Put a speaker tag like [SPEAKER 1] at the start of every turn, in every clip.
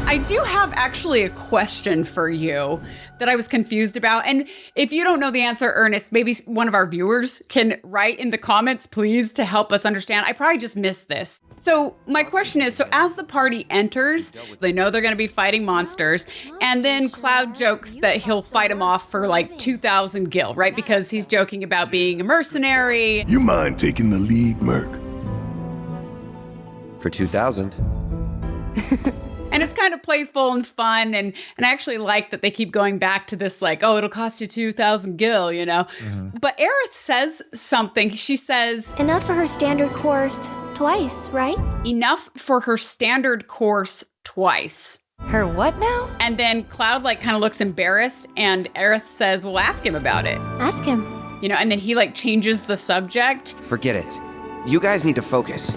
[SPEAKER 1] I do have actually a question for you that I was confused about. And if you don't know the answer, Ernest, maybe one of our viewers can write in the comments, please, to help us understand. I probably just missed this. So my question is, so as the party enters, they know they're going to be fighting monsters. And then Cloud jokes that he'll fight them off for like 2,000 gil, right? Because he's joking about being a mercenary.
[SPEAKER 2] You mind taking the lead, Merc?
[SPEAKER 3] For 2,000.
[SPEAKER 1] And it's kind of playful and fun. And I actually like that they keep going back to this, like, oh, it'll cost you 2,000 gil, you know? Mm-hmm. But Aerith says something. She says,
[SPEAKER 4] enough for her standard course twice, right?
[SPEAKER 1] Enough for her standard course twice.
[SPEAKER 4] Her what now?
[SPEAKER 1] And then Cloud, like, kind of looks embarrassed. And Aerith says, well, ask him about it.
[SPEAKER 4] Ask him.
[SPEAKER 1] You know, and then he, like, changes the subject.
[SPEAKER 3] Forget it. You guys need to focus.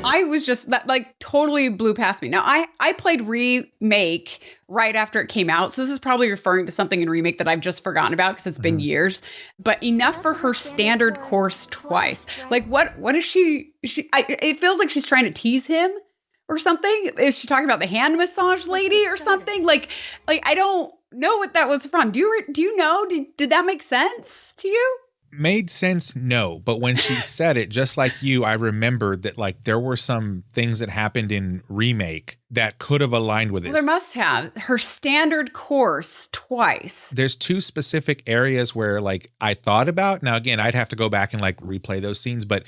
[SPEAKER 1] I was just, that like totally blew past me. Now, I played Remake right after it came out. So this is probably referring to something in Remake that I've just forgotten about because it's been years. But enough for her standard course twice. Like, what is she it feels like she's trying to tease him or something. Is she talking about the hand massage lady or something? Like I don't know what that was from. Do you know? Did that make sense to you?
[SPEAKER 5] Made sense, no. But when she said it, just like you, I remembered that like there were some things that happened in Remake that could have aligned with it.
[SPEAKER 1] Well, there must have. Her standard course twice.
[SPEAKER 5] There's two specific areas where like I thought about. Now, again, I'd have to go back and like replay those scenes, but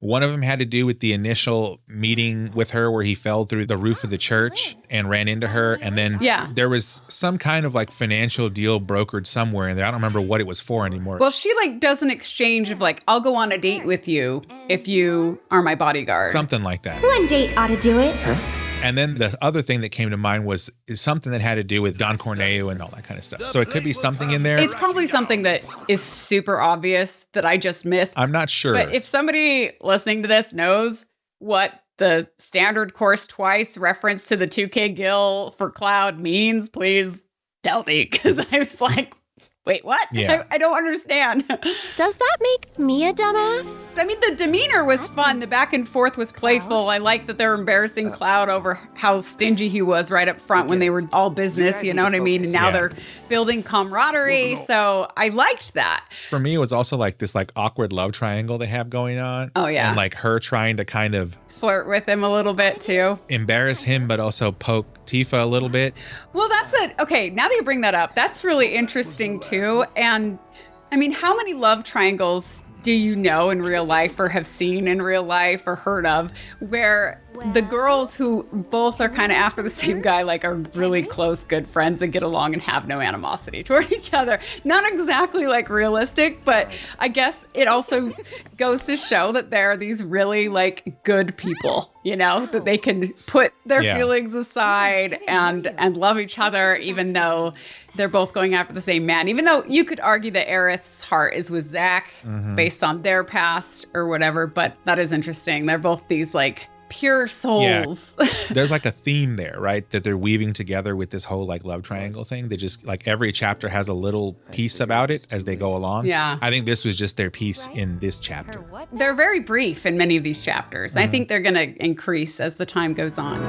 [SPEAKER 5] one of them had to do with the initial meeting with her where he fell through the roof of the church and ran into her. And then there was some kind of like financial deal brokered somewhere in there. I don't remember what it was for anymore.
[SPEAKER 1] Well, she like does an exchange of like, I'll go on a date with you if you are my bodyguard.
[SPEAKER 5] Something like that.
[SPEAKER 4] One date ought to do it.
[SPEAKER 3] Huh?
[SPEAKER 5] And then the other thing that came to mind was something that had to do with Don Corneo and all that kind of stuff. So it could be something in there.
[SPEAKER 1] It's probably something that is super obvious that I just missed.
[SPEAKER 5] I'm not sure.
[SPEAKER 1] But if somebody listening to this knows what the standard course twice reference to the 2K gil for Cloud means, please tell me. Because I was like, wait, what?
[SPEAKER 5] Yeah.
[SPEAKER 1] I don't understand.
[SPEAKER 4] Does that make me a dumbass?
[SPEAKER 1] I mean, the demeanor was fun. The back and forth was playful. I like that they're embarrassing Cloud over how stingy he was right up front when they were all business, you know what I mean? And now they're building camaraderie. So I liked that.
[SPEAKER 5] For me, it was also like this like awkward love triangle they have going on.
[SPEAKER 1] Oh, yeah.
[SPEAKER 5] And like her trying to kind of
[SPEAKER 1] flirt with him a little bit too.
[SPEAKER 5] Embarrass him, but also poke Tifa a little bit.
[SPEAKER 1] Well, that's it. Okay, now that you bring that up, that's really interesting too. And I mean, how many love triangles do you know in real life or have seen in real life or heard of where the girls who both are kind of after the same guy like are really close, good friends and get along and have no animosity toward each other? Not exactly like realistic, but I guess it also goes to show that there are these really like good people, you know, that they can put their feelings aside and love each other even though they're both going after the same man. Even though you could argue that Aerith's heart is with Zack based on their past or whatever, but that is interesting. They're both these like pure souls.
[SPEAKER 5] Yeah. There's like a theme there, right? That they're weaving together with this whole like love triangle thing. They just like every chapter has a little piece about it as they go along.
[SPEAKER 1] Yeah.
[SPEAKER 5] I think this was just their piece in this chapter.
[SPEAKER 1] They're very brief in many of these chapters. I think they're going to increase as the time goes on.